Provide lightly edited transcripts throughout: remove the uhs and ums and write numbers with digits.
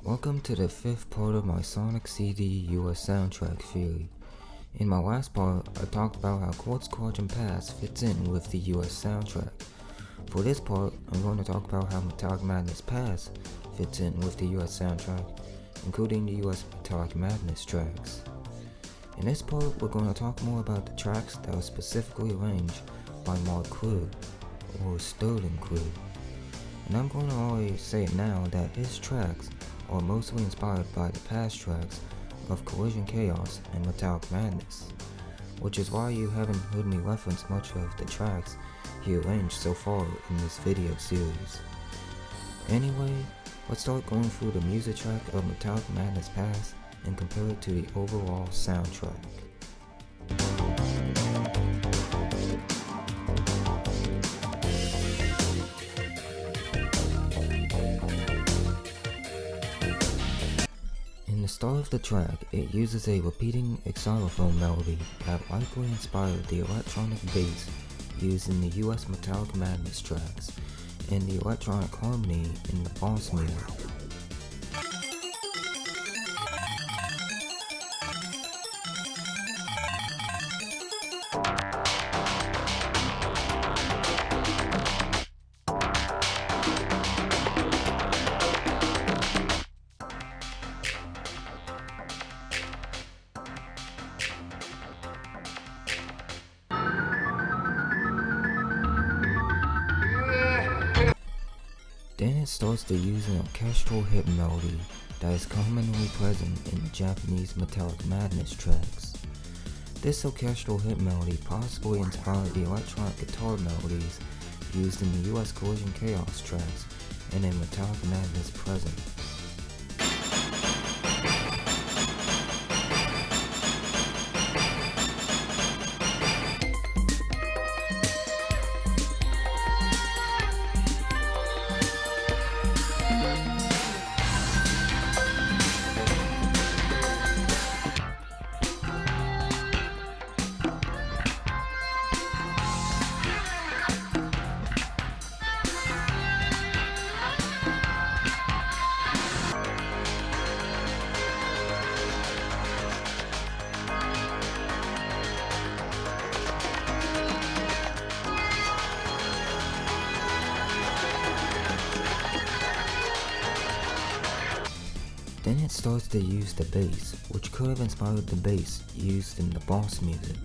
Welcome to the fifth part of my Sonic CD US soundtrack theory. In my last part, I talked about how Quartz Quadrant Pass fits in with the US soundtrack. For this part, I'm going to talk about how Metallic Madness Pass fits in with the US soundtrack, including the US Metallic Madness tracks. In this part, we're going to talk more about the tracks that were specifically arranged by Mark Crue, or Sterling Crue. And I'm going to already say now that his tracks are mostly inspired by the past tracks of Collision Chaos and Metallic Madness, which is why you haven't heard me reference much of the tracks he arranged so far in this video series. Anyway, let's start going through the music track of Metallic Madness Pass and compare it to the overall soundtrack. In the start of the track, it uses a repeating xylophone melody that likely inspired the electronic bass used in the US Metallic Madness tracks and the electronic harmony in the boss music. Then it starts to use an orchestral hit melody that is commonly present in the Japanese Metallic Madness tracks. This orchestral hit melody possibly inspired the electronic guitar melodies used in the US Collision Chaos tracks and in Metallic Madness present. Then it starts to use the bass, which could have inspired the bass used in the boss music.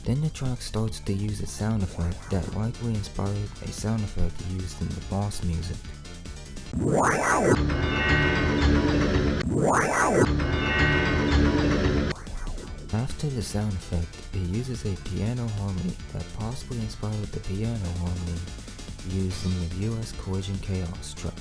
Then the track starts to use a sound effect that likely inspired a sound effect used in the boss music. After the sound effect, it uses a piano harmony that possibly inspired the piano harmony used in the US Collision Chaos tracks.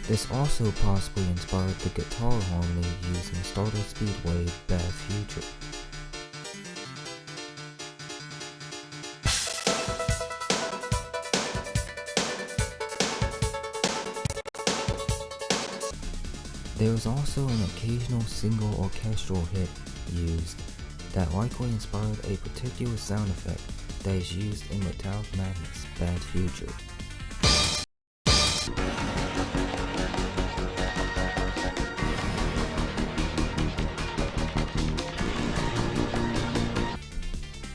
This also possibly inspired the guitar harmony used in Stardust Speedway Bad Future. There is also an occasional single orchestral hit used that likely inspired a particular sound effect that is used in Metallic Madness Bad Future.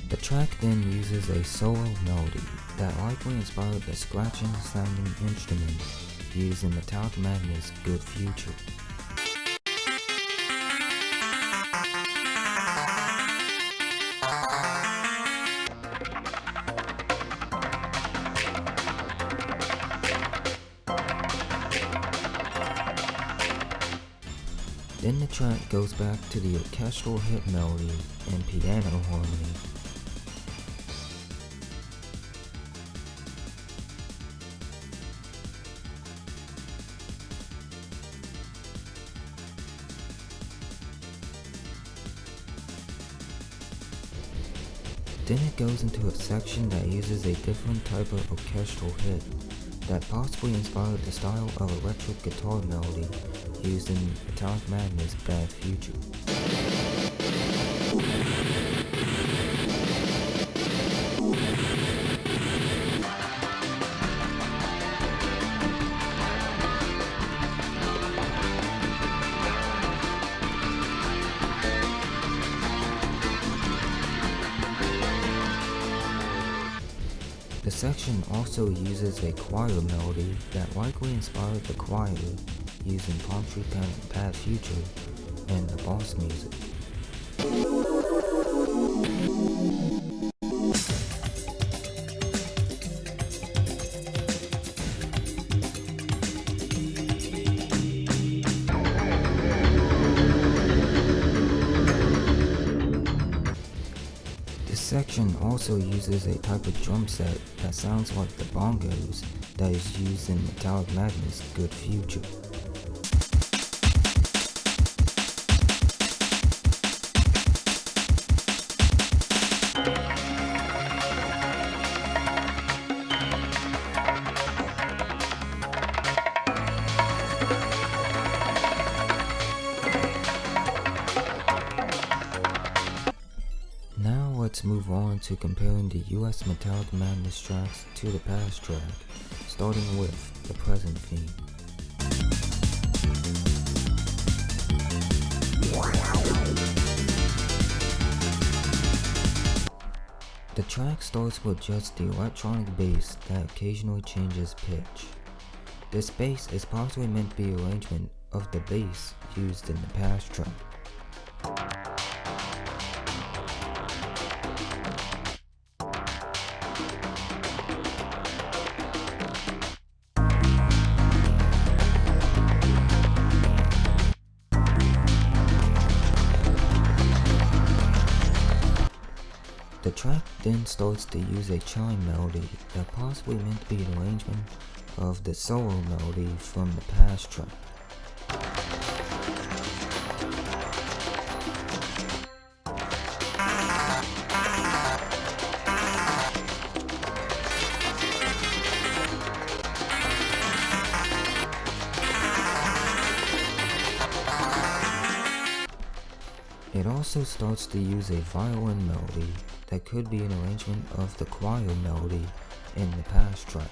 The track then uses a solo melody that likely inspired the scratching sounding instrument used in Metallic Madness Good Future. Then the track goes back to the orchestral hit melody and piano harmony. Then it goes into a section that uses a different type of orchestral hit that possibly inspired the style of electric guitar melody used in Metallic Madness' Bad Future. The section also uses a choir melody that likely inspired the choir used in Palm Tree Bad Future and the Boss music. This section also uses a type of drum set that sounds like the bongos that is used in Metallic Madness' Good Future. Now let's move on to comparing the US Metallic Madness tracks to the past track, starting with the present theme. The track starts with just the electronic bass that occasionally changes pitch. This bass is possibly meant to be an arrangement of the bass used in the past track. The track then starts to use a chime melody that possibly meant to be an arrangement of the solo melody from the past track. It also starts to use a violin melody that could be an arrangement of the choir melody in the past track.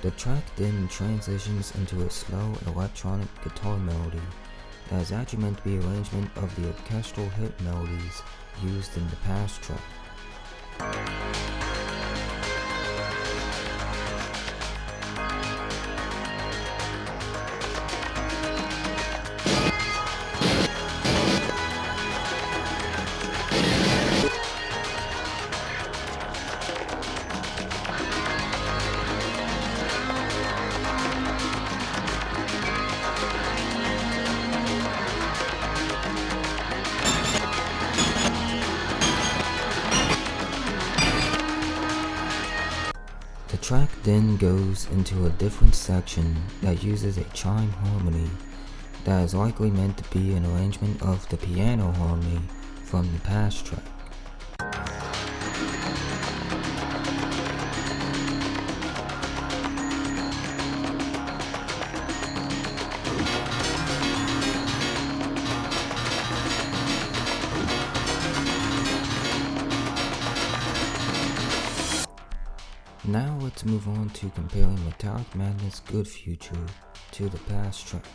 The track then transitions into a slow electronic guitar melody that is actually meant to be an arrangement of the orchestral hit melodies used in the past track. The track then goes into a different section that uses a chime harmony that is likely meant to be an arrangement of the piano harmony from the past track. Now let's move on to comparing Metallic Madness' Good Future to the past track.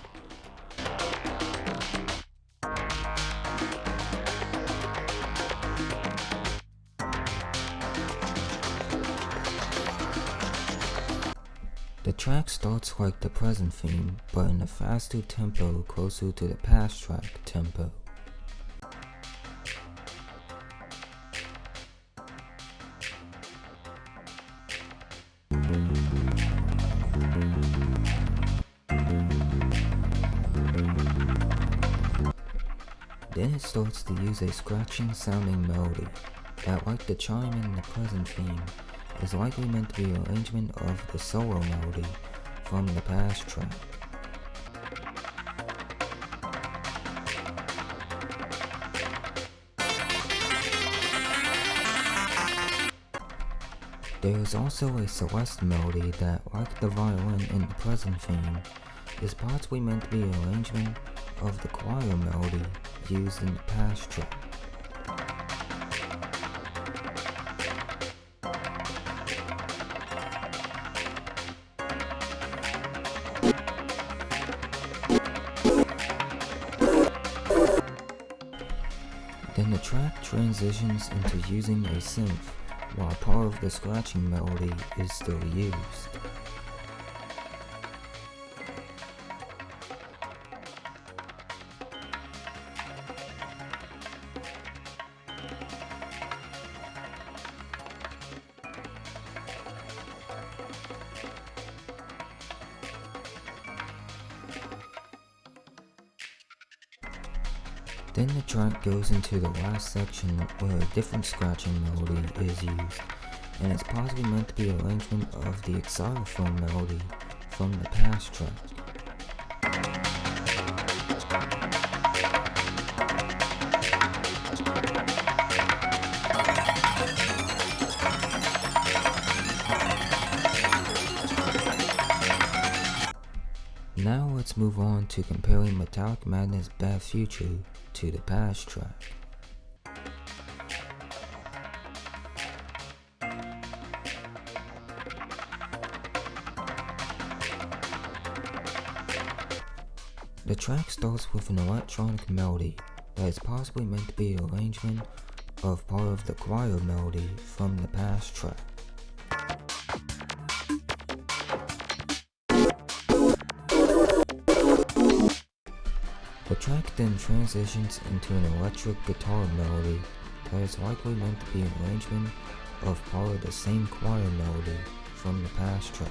The track starts like the present theme, but in a faster tempo closer to the past track tempo. Then it starts to use a scratching sounding melody that, like the chime in the present theme, is likely meant to be an arrangement of the solo melody from the past track. There is also a Celeste melody that, like the violin in the present theme, is possibly meant to be an arrangement of the choir melody used in the past track. Then the track transitions into using a synth, while part of the scratching melody is still used. Then the track goes into the last section where a different scratching melody is used, and it's possibly meant to be an arrangement of the xylophone melody from the past track. Now let's move on to comparing Metallic Madness Bad Future to the past track. The track starts with an electronic melody that is possibly meant to be an arrangement of part of the choir melody from the past track. The track then transitions into an electric guitar melody that is likely meant to be an arrangement of part of the same choir melody from the past track.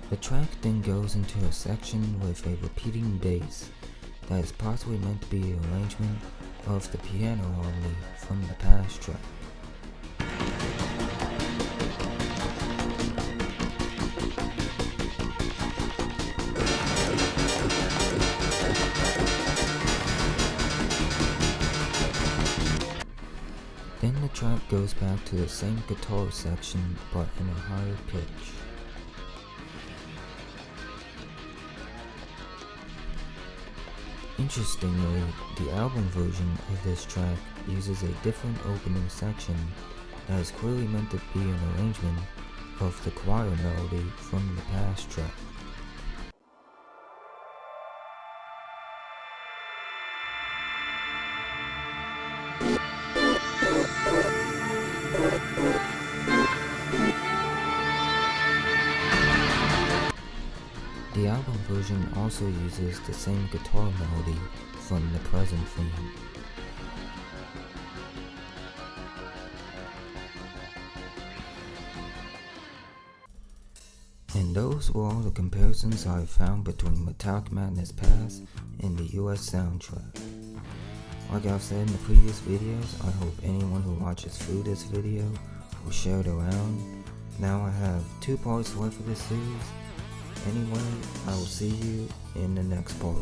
The track then goes into a section with a repeating bass that is possibly meant to be an arrangement of the piano harmony from the past track. Then the track goes back to the same guitar section but in a higher pitch. Interestingly, the album version of this track uses a different opening section that is clearly meant to be an arrangement of the choir melody from the past track. The album version also uses the same guitar melody from the present theme. And those were all the comparisons I found between Metallic Madness Past and the US soundtrack. Like I've said in the previous videos, I hope anyone who watches through this video will share it around. Now I have 2 parts left of this series. Anyway, I will see you in the next part.